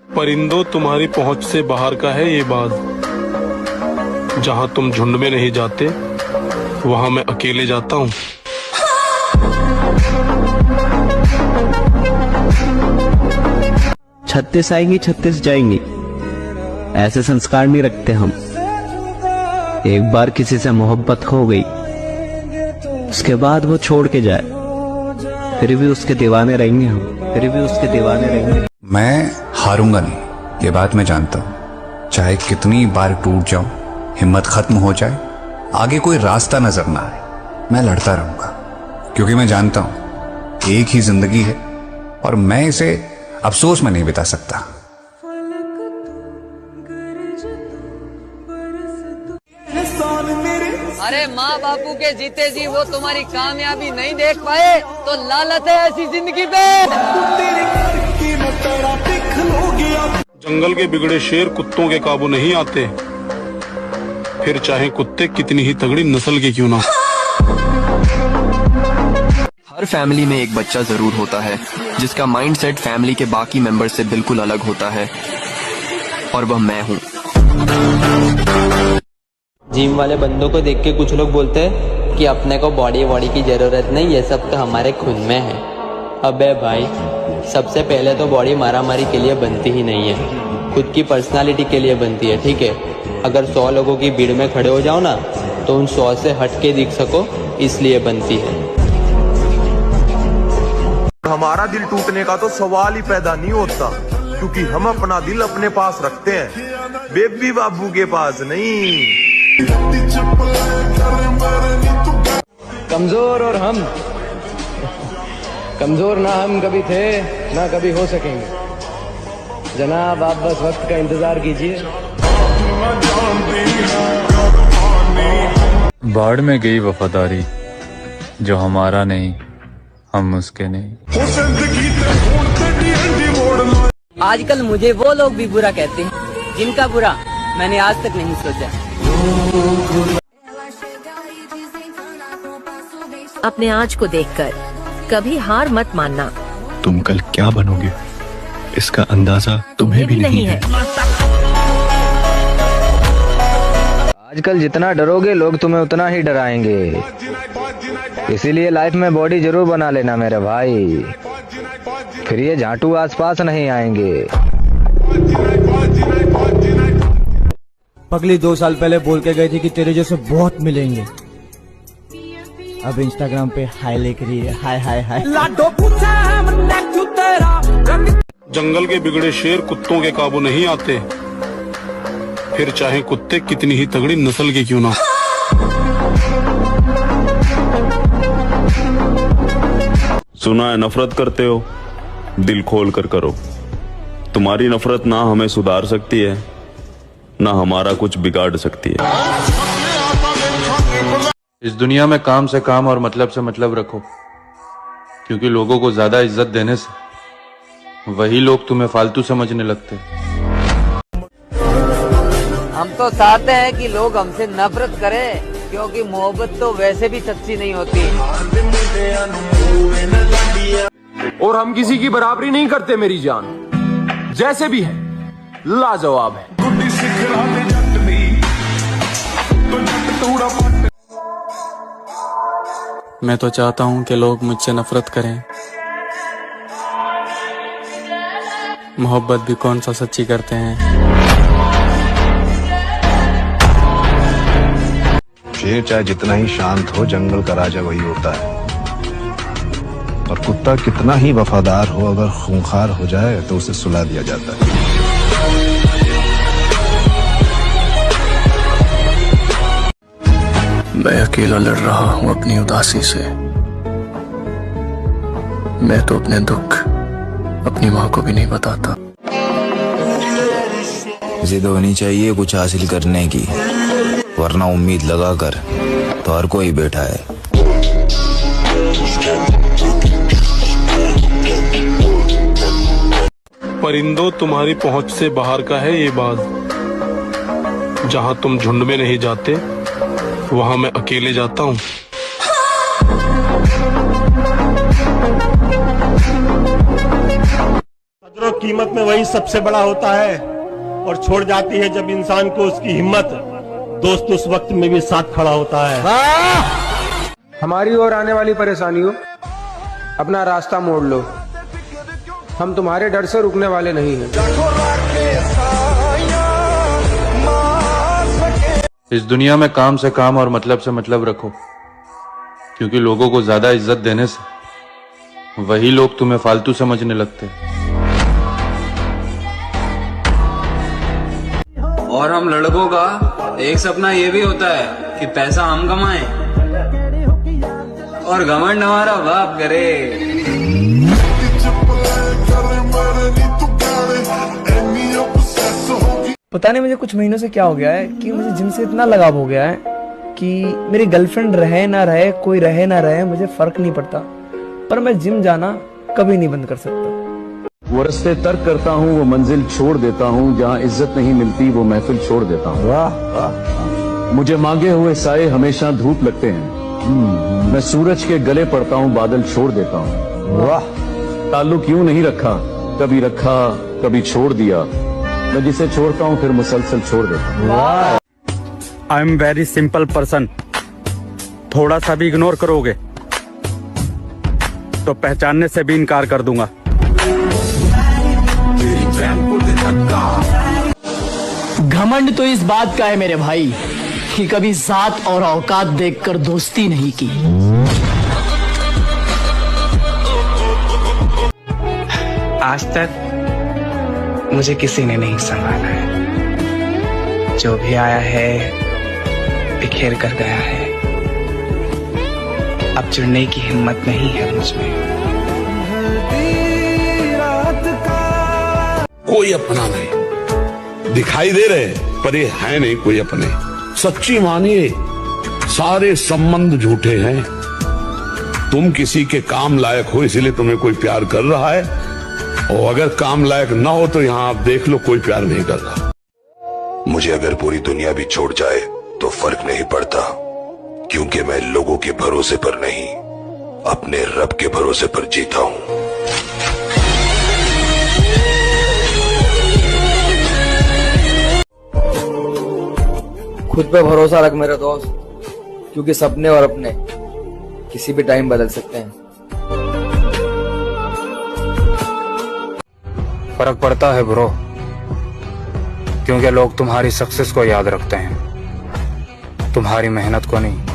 परिंदों तुम्हारी पहुंच से बाहर का है ये बाग, जहां तुम झुंड में नहीं जाते वहां मैं अकेले जाता हूं। 36 आएंगी 36 जाएंगी, ऐसे संस्कार नहीं रखते हम। एक बार किसी से मोहब्बत हो गई, उसके बाद वो छोड़ के जाए, फिर भी उसके दीवाने रहेंगे हम, फिर भी उसके दीवाने रहेंगे। मैं हारूंगा नहीं, ये बात मैं जानता हूं। चाहे कितनी बार टूट जाऊं, हिम्मत खत्म हो जाए, आगे कोई रास्ता नजर ना आए, मैं लड़ता रहूंगा, क्योंकि मैं जानता हूं एक ही जिंदगी है और मैं इसे अफसोस में नहीं बिता सकता। अरे माँ बापू के जीते जी वो तुम्हारी कामयाबी नहीं देख पाए तो लालच है ऐसी जिंदगी पे। जंगल के बिगड़े शेर कुत्तों के काबू नहीं आते, फिर चाहे कुत्ते कितनी ही तगड़ी नस्ल के क्यों ना। हर फैमिली में एक बच्चा जरूर होता है जिसका माइंडसेट फैमिली के बाकी मेंबर से बिल्कुल अलग होता है, और वह मैं हूँ। जिम वाले बंदों को देख के कुछ लोग बोलते हैं कि अपने को बॉडी की जरूरत नहीं, ये सब तो हमारे खून में है। अबे भाई, सबसे पहले तो बॉडी मारामारी के लिए बनती ही नहीं है, खुद की पर्सनालिटी के लिए बनती है, ठीक है। अगर 100 लोगों की भीड़ में खड़े हो जाओ ना तो उन 100 से हट के दिख सको, इसलिए बनती है। हमारा दिल टूटने का तो सवाल ही पैदा नहीं होता, क्योंकि हम अपना दिल अपने पास रखते हैं, बेबी बाबू के पास नहीं। कमजोर और हम कमजोर ना हम कभी थे ना कभी हो सकेंगे जनाब, आप बस वक्त का इंतजार कीजिए। बाढ़ में गई वफादारी, जो हमारा नहीं हम उसके नहीं। आजकल मुझे वो लोग भी बुरा कहते हैं जिनका बुरा मैंने आज तक नहीं सोचा। अपने आज को देखकर कभी हार मत मानना। तुम कल क्या बनोगे इसका अंदाजा तुम्हें भी नहीं है। आजकल जितना डरोगे लोग तुम्हें उतना ही डराएंगे, इसीलिए लाइफ में बॉडी जरूर बना लेना मेरे भाई, फिर ये झाटू आसपास नहीं आएंगे। पगली 2 साल पहले बोल के गई थी कि तेरे जैसे बहुत मिलेंगे, अब इंस्टाग्राम पे हाय लिख रही है, हाय हाय हाय। जंगल के बिगड़े शेर कुत्तों के काबू नहीं आते, फिर चाहे कुत्ते कितनी ही तगड़ी नस्ल के क्यों ना। सुना है नफरत करते हो, दिल खोल कर करो। तुम्हारी नफरत ना हमें सुधार सकती है ना हमारा कुछ बिगाड़ सकती है। इस दुनिया में काम से काम और मतलब से मतलब रखो, क्योंकि लोगों को ज्यादा इज्जत देने से वही लोग तुम्हें फालतू समझने लगते हैं। हम तो चाहते हैं कि लोग हमसे नफरत करें, क्योंकि मोहब्बत तो वैसे भी सच्ची नहीं होती। और हम किसी की बराबरी नहीं करते मेरी जान, जैसे भी है लाजवाब है। मैं तो चाहता हूँ कि लोग मुझसे नफरत करें, मोहब्बत भी कौन सा सच्ची करते हैं। शेर चाहे जितना ही शांत हो, जंगल का राजा वही होता है, और कुत्ता कितना ही वफादार हो, अगर खूंखार हो जाए तो उसे सुला दिया जाता है। मैं अकेला लड़ रहा हूँ अपनी उदासी से, मैं तो अपने दुख अपनी माँ को भी नहीं बताता। जिद होनी चाहिए कुछ हासिल करने की, वरना उम्मीद लगाकर तो हर कोई बैठा है। परिंदों तुम्हारी पहुंच से बाहर का है ये बाग, जहां तुम झुंड में नहीं जाते वहां मैं अकेले जाता हूं। तो कीमत में वही सबसे बड़ा होता है और छोड़ जाती है जब इंसान को उसकी हिम्मत दोस्त उस वक्त में भी साथ खड़ा होता है। हमारी ओर आने वाली परेशानियों अपना रास्ता मोड़ लो, हम तुम्हारे डर से रुकने वाले नहीं हैं। इस दुनिया में काम से काम और मतलब से मतलब रखो, क्योंकि लोगों को ज्यादा इज्जत देने से वही लोग तुम्हें फालतू समझने लगते हैं। और हम लड़कों का एक सपना ये भी होता है कि पैसा हम कमाएं और घमंड हमारा बाप करे। पता नहीं मुझे कुछ महीनों से क्या हो गया है कि मुझे जिम से इतना लगाव हो गया है कि मेरी गर्लफ्रेंड रहे ना रहे, कोई रहे ना रहे, मुझे फर्क नहीं पड़ता, पर मैं जिम जाना कभी नहीं बंद कर सकता। वो रास्ते तर्क करता हूँ, वो मंजिल छोड़ देता हूँ, जहाँ इज्जत नहीं मिलती वो महफिल छोड़ देता हूँ। वाह, मुझे मांगे हुए साए हमेशा धूप लगते हैं, मैं सूरज के गले पड़ता हूँ, बादल छोड़ देता हूँ। वाह, ताल्लुक यूं नहीं रखा, कभी रखा कभी छोड़ दिया, मैं जिसे छोड़ता हूँ फिर मुसलसल छोड़ देता हूँ। I am very simple person, थोड़ा सा भी इग्नोर करोगे तो पहचानने से भी इनकार कर दूंगा। घमंड तो इस बात का है मेरे भाई कि कभी जात और औकात देखकर दोस्ती नहीं की। आज तक मुझे किसी ने नहीं संभाला है, जो भी आया है बिखेर कर गया है। अब जुड़ने की हिम्मत नहीं है मुझमें। कोई अपना नहीं दिखाई दे रहे, पर ये है नहीं कोई अपने। सच्ची मानिए, सारे संबंध झूठे हैं। तुम किसी के काम लायक हो इसीलिए तुम्हें कोई प्यार कर रहा है, और अगर काम लायक ना हो तो यहाँ आप देख लो कोई प्यार नहीं कर रहा। मुझे अगर पूरी दुनिया भी छोड़ जाए तो फर्क नहीं पड़ता, क्योंकि मैं लोगों के भरोसे पर नहीं, अपने रब के भरोसे पर जीता हूँ। खुद पे भरोसा रख मेरे दोस्त, क्योंकि सपने और अपने किसी भी टाइम बदल सकते हैं। फर्क पड़ता है ब्रो, क्योंकि लोग तुम्हारी सक्सेस को याद रखते हैं, तुम्हारी मेहनत को नहीं।